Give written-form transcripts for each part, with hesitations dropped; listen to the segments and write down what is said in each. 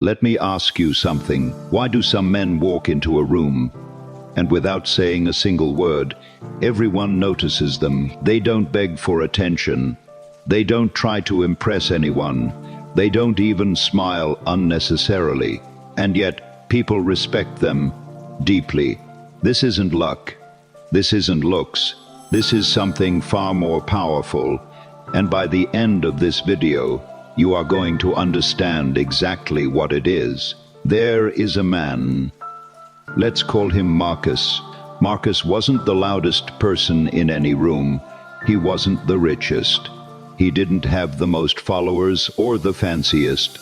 Let me ask you something. Why do some men walk into a room and without saying a single word, everyone notices them? They don't beg for attention. They don't try to impress anyone. They don't even smile unnecessarily. And yet, people respect them deeply. This isn't luck. This isn't looks. This is something far more powerful. And by the end of this video, you are going to understand exactly what it is. There is a man. Let's call him Marcus. Marcus wasn't the loudest person in any room. He wasn't the richest. He didn't have the most followers or the fanciest.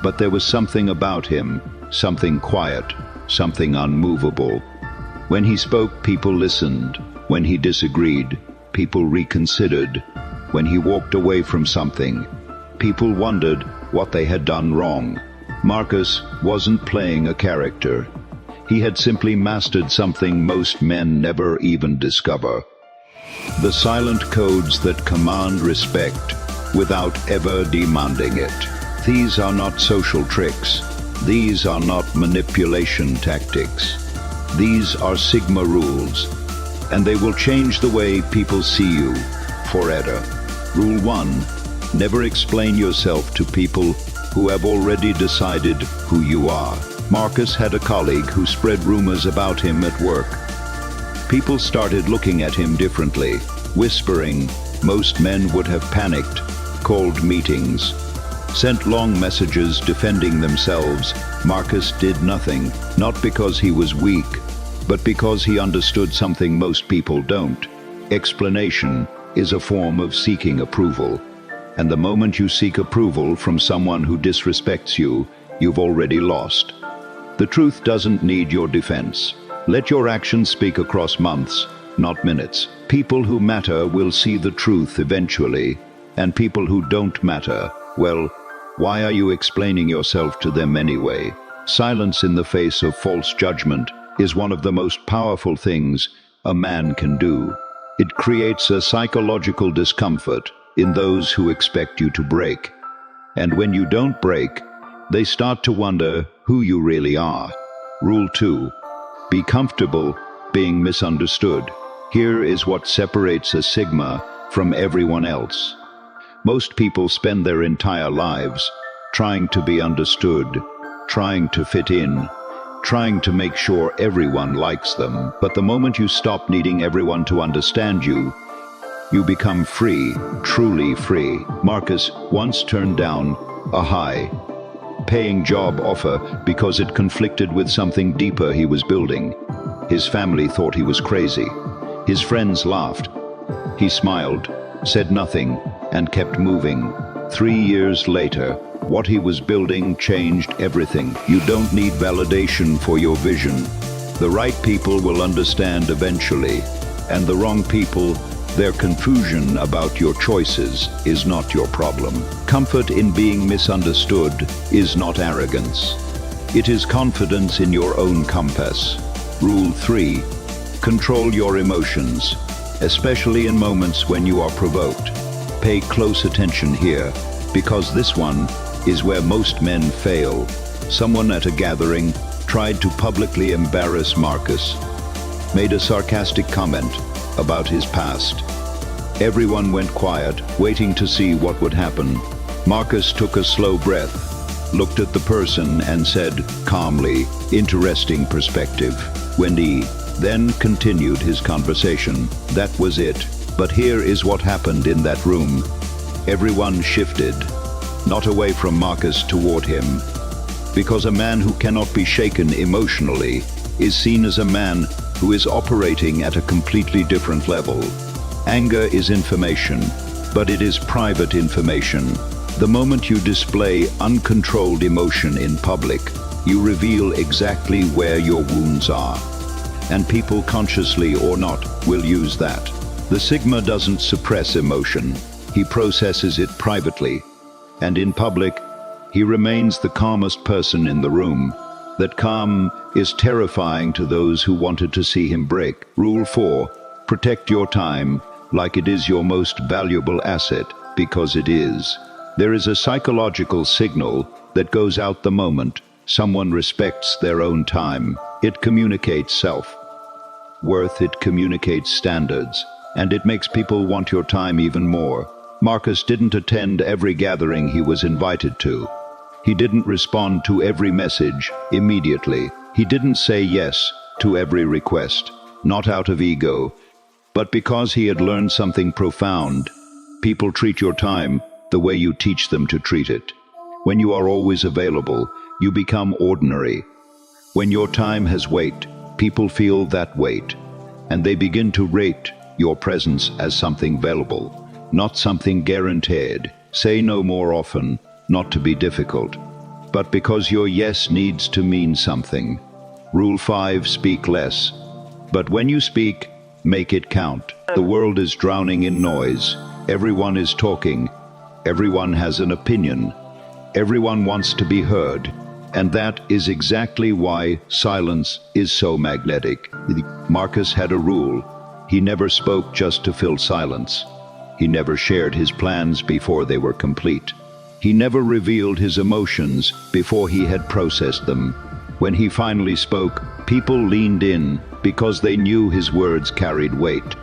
But there was something about him, something quiet, something unmovable. When he spoke, people listened. When he disagreed, people reconsidered. When he walked away from something, people wondered what they had done wrong. Marcus wasn't playing a character. He had simply mastered something most men never even discover. The silent codes that command respect without ever demanding it. These are not social tricks. These are not manipulation tactics. These are Sigma rules, and they will change the way people see you forever. Rule 1. Never explain yourself to people who have already decided who you are. Marcus had a colleague who spread rumors about him at work. People started looking at him differently, whispering. Most men would have panicked, called meetings, sent long messages defending themselves. Marcus did nothing, not because he was weak, but because he understood something most people don't. Explanation is a form of seeking approval. And the moment you seek approval from someone who disrespects you, you've already lost. The truth doesn't need your defense. Let your actions speak across months, not minutes. People who matter will see the truth eventually, and people who don't matter, well, why are you explaining yourself to them anyway? Silence in the face of false judgment is one of the most powerful things a man can do. It creates a psychological discomfort in those who expect you to break. And when you don't break, they start to wonder who you really are. Rule 2. Be comfortable being misunderstood. Here is what separates a Sigma from everyone else. Most people spend their entire lives trying to be understood, trying to fit in, trying to make sure everyone likes them. But the moment you stop needing everyone to understand you, you become free, truly free. Marcus once turned down a high-paying job offer because it conflicted with something deeper he was building. His family thought he was crazy. His friends laughed. He smiled, said nothing, and kept moving. 3 years later, what he was building changed everything. You don't need validation for your vision. The right people will understand eventually, and the wrong people, their confusion about your choices is not your problem. Comfort in being misunderstood is not arrogance. It is confidence in your own compass. Rule 3. Control your emotions, especially in moments when you are provoked. Pay close attention here, because this one is where most men fail. Someone at a gathering tried to publicly embarrass Marcus, made a sarcastic comment about his past. Everyone went quiet, waiting to see what would happen. Marcus took a slow breath, looked at the person and said calmly, "Interesting perspective." Wendy then continued his conversation. That was it. But here is what happened in that room. Everyone shifted, not away from Marcus toward him. Because a man who cannot be shaken emotionally is seen as a man who is operating at a completely different level. Anger is information, but it is private information. The moment you display uncontrolled emotion in public, you reveal exactly where your wounds are. And people, consciously or not, will use that. The Sigma doesn't suppress emotion. He processes it privately. And in public, he remains the calmest person in the room. That calm is terrifying to those who wanted to see him break. Rule 4. Protect your time like it is your most valuable asset, because it is. There is a psychological signal that goes out the moment someone respects their own time. It communicates self-worth, it communicates standards, and it makes people want your time even more. Marcus didn't attend every gathering he was invited to. He didn't respond to every message immediately. He didn't say yes to every request, not out of ego, but because he had learned something profound. People treat your time the way you teach them to treat it. When you are always available, you become ordinary. When your time has weight, people feel that weight, and they begin to rate your presence as something valuable, not something guaranteed. Say no more often, not to be difficult, but because your yes needs to mean something. Rule 5, speak less. But when you speak, make it count. The world is drowning in noise. Everyone is talking. Everyone has an opinion. Everyone wants to be heard. And that is exactly why silence is so magnetic. Marcus had a rule. He never spoke just to fill silence. He never shared his plans before they were complete. He never revealed his emotions before he had processed them. When he finally spoke, people leaned in because they knew his words carried weight.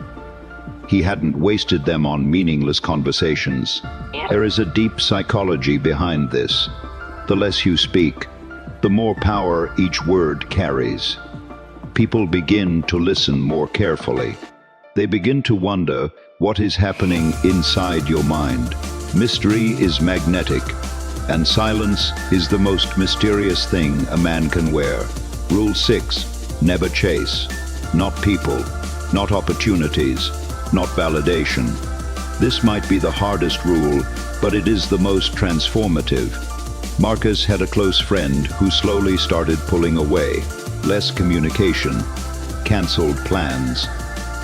He hadn't wasted them on meaningless conversations. There is a deep psychology behind this. The less you speak, the more power each word carries. People begin to listen more carefully. They begin to wonder what is happening inside your mind. Mystery is magnetic, and silence is the most mysterious thing a man can wear. Rule 6, never chase. Not people, not opportunities, not validation. This might be the hardest rule, but it is the most transformative. Marcus had a close friend who slowly started pulling away. Less communication, cancelled plans,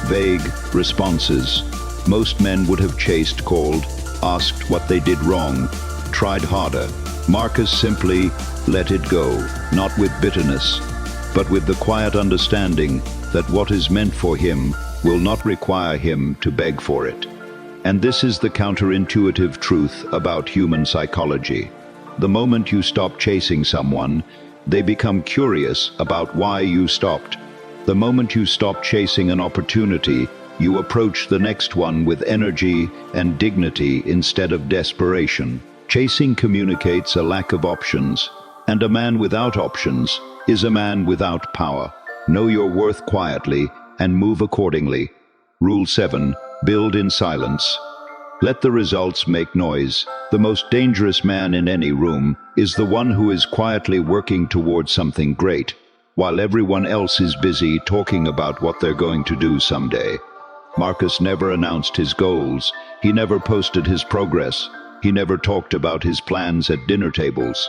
vague responses. Most men would have chased, called, asked what they did wrong, tried harder. Marcus simply let it go, not with bitterness, but with the quiet understanding that what is meant for him will not require him to beg for it. And this is the counterintuitive truth about human psychology. The moment you stop chasing someone, they become curious about why you stopped. The moment you stop chasing an opportunity, you approach the next one with energy and dignity instead of desperation. Chasing communicates a lack of options, and a man without options is a man without power. Know your worth quietly and move accordingly. Rule 7, build in silence. Let the results make noise. The most dangerous man in any room is the one who is quietly working towards something great, while everyone else is busy talking about what they're going to do someday. Marcus never announced his goals. He never posted his progress. He never talked about his plans at dinner tables.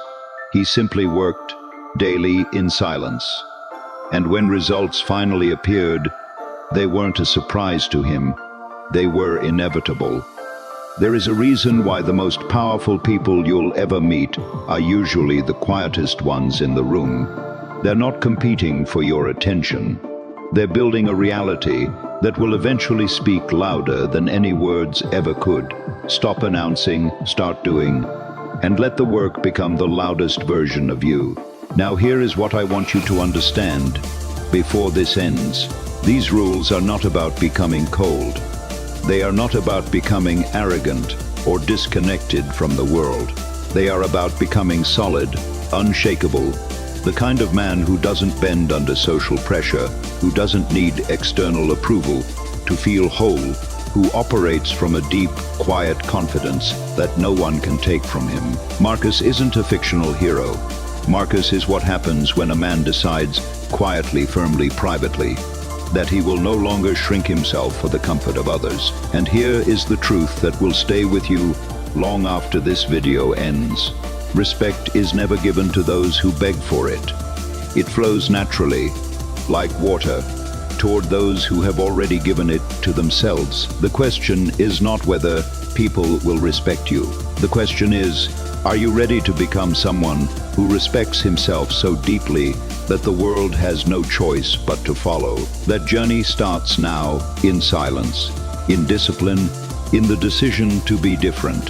He simply worked daily in silence. And when results finally appeared, they weren't a surprise to him. They were inevitable. There is a reason why the most powerful people you'll ever meet are usually the quietest ones in the room. They're not competing for your attention. They're building a reality that will eventually speak louder than any words ever could. Stop announcing, start doing, and let the work become the loudest version of you. Now here is what I want you to understand before this ends. These rules are not about becoming cold. They are not about becoming arrogant or disconnected from the world. They are about becoming solid, unshakable, the kind of man who doesn't bend under social pressure, who doesn't need external approval to feel whole, who operates from a deep, quiet confidence that no one can take from him. Marcus isn't a fictional hero. Marcus is what happens when a man decides, quietly, firmly, privately, that he will no longer shrink himself for the comfort of others. And here is the truth that will stay with you long after this video ends. Respect is never given to those who beg for it. It flows naturally, like water, toward those who have already given it to themselves. The question is not whether people will respect you. The question is, are you ready to become someone who respects himself so deeply that the world has no choice but to follow? That journey starts now, in silence, in discipline, in the decision to be different.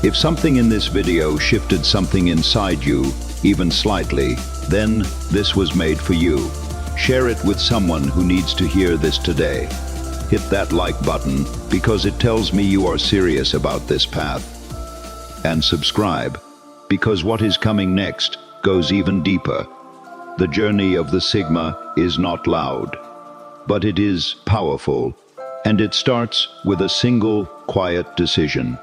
If something in this video shifted something inside you, even slightly, then this was made for you. Share it with someone who needs to hear this today. Hit that like button because it tells me you are serious about this path. And subscribe, because what is coming next goes even deeper. The journey of the Sigma is not loud, but it is powerful, and it starts with a single quiet decision.